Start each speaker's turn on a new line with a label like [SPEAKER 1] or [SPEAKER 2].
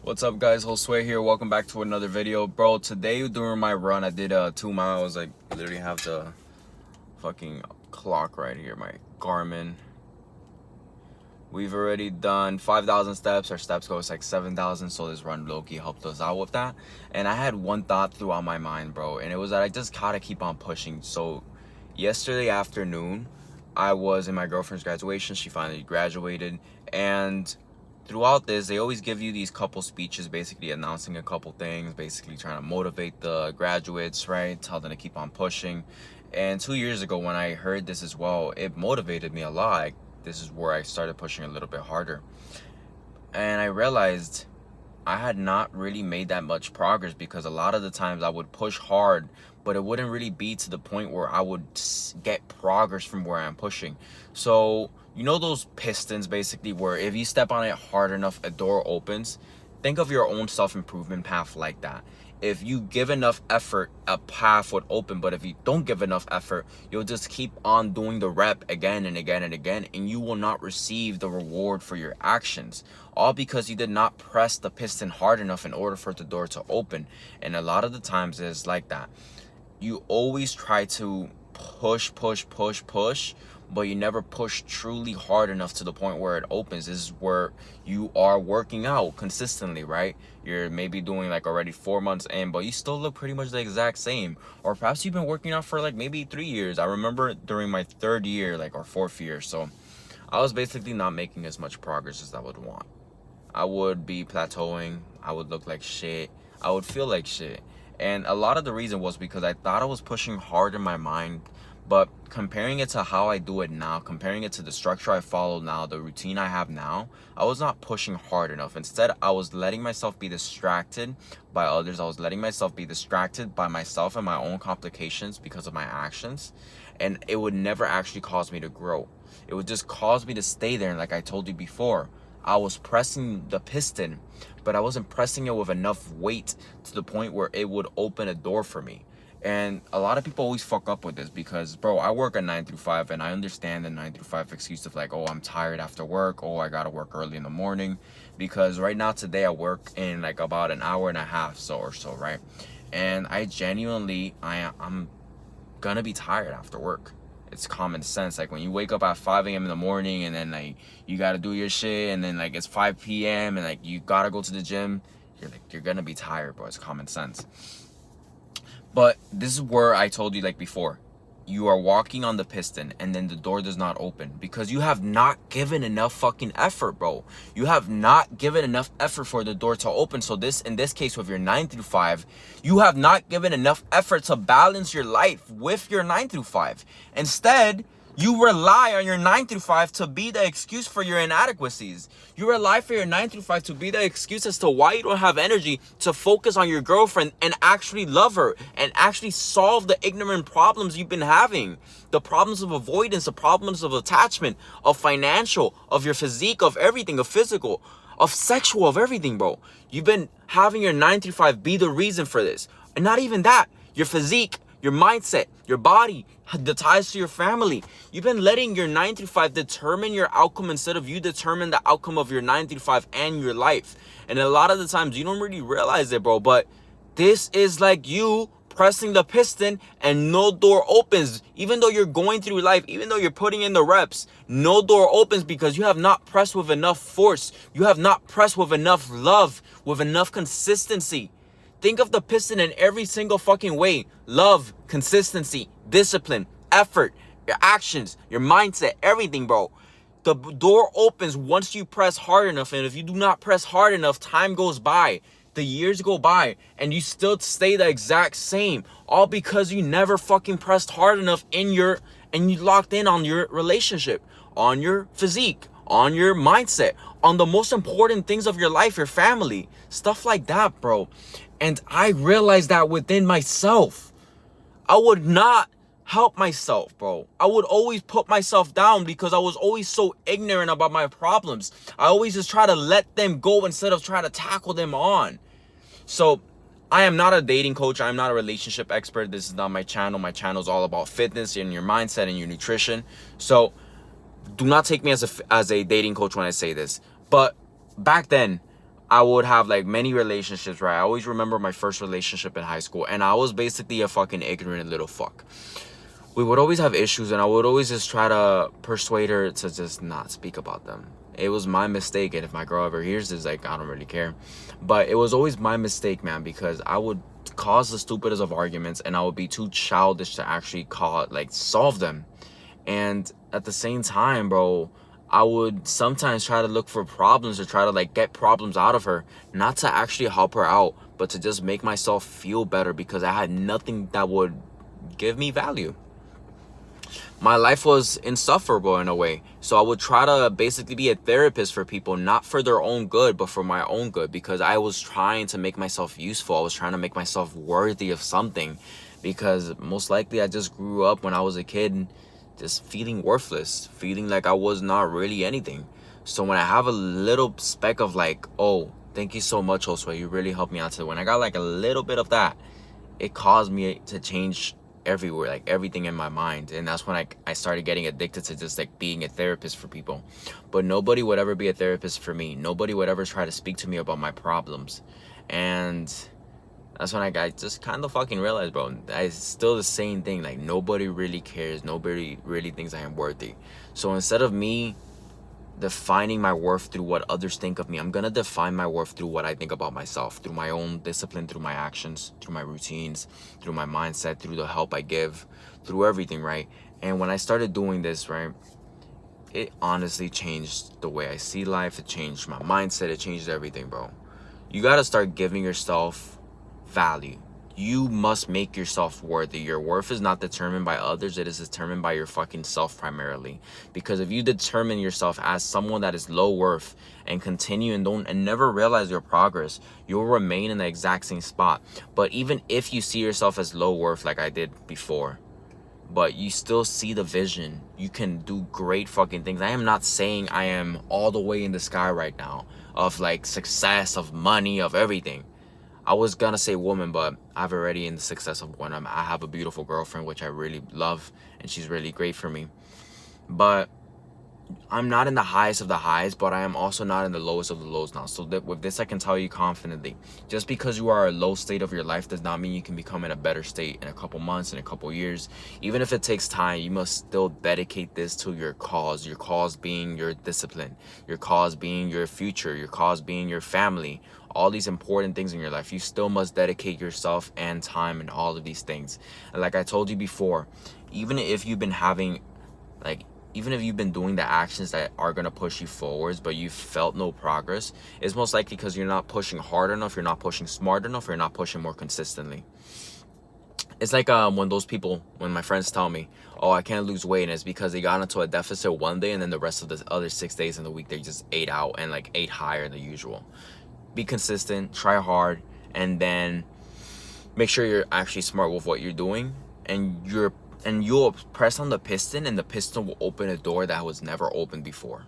[SPEAKER 1] What's up, guys? Josue here. Welcome back to another video. Bro, today during my run, I did 2 miles. I literally have the fucking clock right here, my Garmin. We've already done 5,000 steps. Our steps go like 7,000, so this run low-key helped us out with that. And I had one thought throughout my mind, bro, and it was that I just gotta keep on pushing. So yesterday afternoon, I was in my girlfriend's graduation. She finally graduated, and throughout this, they always give you these couple speeches, basically announcing a couple things, basically trying to motivate the graduates, right? Tell them to keep on pushing. And 2 years ago, when I heard this as well, it motivated me a lot. This is where I started pushing a little bit harder. And I realized I had not really made that much progress, because a lot of the times I would push hard, but it wouldn't really be to the point where I would get progress from where I'm pushing. So, you know those pistons basically where if you step on it hard enough, a door opens? Think of your own self-improvement path like that. If you give enough effort, a path would open. But if you don't give enough effort, you'll just keep on doing the rep again and again and again, and you will not receive the reward for your actions, all because you did not press the piston hard enough in order for the door to open. And a lot of the times it's like that. You always try to push, but you never push truly hard enough to the point where it opens. This is where you are working out consistently, right? You're maybe doing like already 4 months in, but you still look pretty much the exact same. Or perhaps you've been working out for like maybe 3 years. I remember during my 3rd year, like, or 4th year, so I was basically not making as much progress as I would want. I would be plateauing. I would look like shit. I would feel like shit. And a lot of the reason was because I thought I was pushing hard in my mind, but comparing it to how I do it now, comparing it to the structure I follow now, the routine I have now, I was not pushing hard enough. Instead, I was letting myself be distracted by others. I was letting myself be distracted by myself and my own complications because of my actions. And it would never actually cause me to grow. It would just cause me to stay there. And like I told you before, I was pressing the piston, but I wasn't pressing it with enough weight to the point where it would open a door for me. And a lot of people always fuck up with this because, bro, I work a 9 to 5, and I understand the 9 to 5 excuse of like, oh, I'm tired after work. Oh, I gotta work early in the morning. Because right now, today, I work in like about an hour and a half or so, right? And I genuinely, I'm gonna be tired after work. It's common sense. Like when you wake up at 5 a.m. in the morning, and then like you gotta do your shit, and then like it's 5 p.m. and like you gotta go to the gym, you're gonna be tired, bro. It's common sense. But this is where I told you, like before, you are walking on the piston and then the door does not open because you have not given enough fucking effort, bro. You have not given enough effort for the door to open. So in this case, with your 9 to 5, you have not given enough effort to balance your life with your 9 to 5. Instead, you rely on your 9 to 5 to be the excuse for your inadequacies. You rely for your 9 to 5 to be the excuse as to why you don't have energy to focus on your girlfriend and actually love her and actually solve the ignorant problems you've been having. The problems of avoidance, the problems of attachment, of financial, of your physique, of everything, of physical, of sexual, of everything, bro. You've been having your 9 to 5 be the reason for this. And not even that, your physique, your mindset, your body, the ties to your family. You've been letting your 9 to 5 determine your outcome instead of you determine the outcome of your 9 to 5 and your life. And a lot of the times you don't really realize it, bro, but this is like you pressing the piston and no door opens. Even though you're going through life, even though you're putting in the reps, no door opens because you have not pressed with enough force. You have not pressed with enough love, with enough consistency. Think of the piston in every single fucking way. Love, consistency, discipline, effort, your actions, your mindset, everything, bro. The door opens once you press hard enough. And if you do not press hard enough, time goes by. The years go by and you still stay the exact same. All because you never fucking pressed hard enough and you locked in on your relationship, on your physique, on your mindset, on the most important things of your life, your family, stuff like that, bro. And I realized that within myself. I would not help myself, bro. I would always put myself down because I was always so ignorant about my problems. I always just try to let them go instead of trying to tackle them on. So I am not a dating coach. I'm not a relationship expert. This is not my channel. My channel is all about fitness and your mindset and your nutrition. So do not take me as a dating coach when I say this. But back then, I would have like many relationships, right? I always remember my first relationship in high school, and I was basically a fucking ignorant little fuck. We would always have issues, and I would always just try to persuade her to just not speak about them. It was my mistake, and if my girl ever hears this, like, I don't really care. But it was always my mistake, man, because I would cause the stupidest of arguments, and I would be too childish to actually solve them. And at the same time, bro, I would sometimes try to look for problems or try to like get problems out of her, not to actually help her out, but to just make myself feel better because I had nothing that would give me value. My life was insufferable in a way. So I would try to basically be a therapist for people, not for their own good, but for my own good, because I was trying to make myself useful. I was trying to make myself worthy of something, because most likely I just grew up when I was a kid just feeling worthless, feeling like I was not really anything. So when I have a little speck of like, oh, thank you so much, Josue, you really helped me out today. When I got like a little bit of that, it caused me to change everywhere, like everything in my mind. And that's when I started getting addicted to just like being a therapist for people. But nobody would ever be a therapist for me. Nobody would ever try to speak to me about my problems. And that's when I just kind of fucking realized, bro, it's still the same thing. Like, nobody really cares. Nobody really thinks I am worthy. So instead of me defining my worth through what others think of me, I'm gonna define my worth through what I think about myself, through my own discipline, through my actions, through my routines, through my mindset, through the help I give, through everything, right? And when I started doing this, right, it honestly changed the way I see life. It changed my mindset. It changed everything, bro. You gotta start giving yourself value. You must make yourself worthy. Your worth is not determined by others. It is determined by your fucking self primarily. Because if you determine yourself as someone that is low worth and continue and never realize your progress, you'll remain in the exact same spot. But even if you see yourself as low worth, like I did before, but you still see the vision, you can do great fucking things. I am not saying I am all the way in the sky right now of like success, of money, of everything. I was gonna say woman, but I've already in the success of one. I have a beautiful girlfriend, which I really love, and she's really great for me. But I'm not in the highest of the highs, but I am also not in the lowest of the lows now. So with this, I can tell you confidently, just because you are a low state of your life does not mean you can become in a better state in a couple months, in a couple years. Even if it takes time, you must still dedicate this to your cause being your discipline, your cause being your future, your cause being your family, all these important things in your life. You still must dedicate yourself and time in all of these things. And like I told you before, even if you've been doing the actions that are going to push you forwards, but you felt no progress, it's most likely because you're not pushing hard enough, you're not pushing smart enough, you're not pushing more consistently. It's like when my friends tell me, oh, I can't lose weight, and it's because they got into a deficit one day, and then the rest of the other 6 days in the week, they just ate out and like ate higher than usual. Be consistent, try hard, and then make sure you're actually smart with what you're doing, and you'll press on the piston, and the piston will open a door that was never opened before.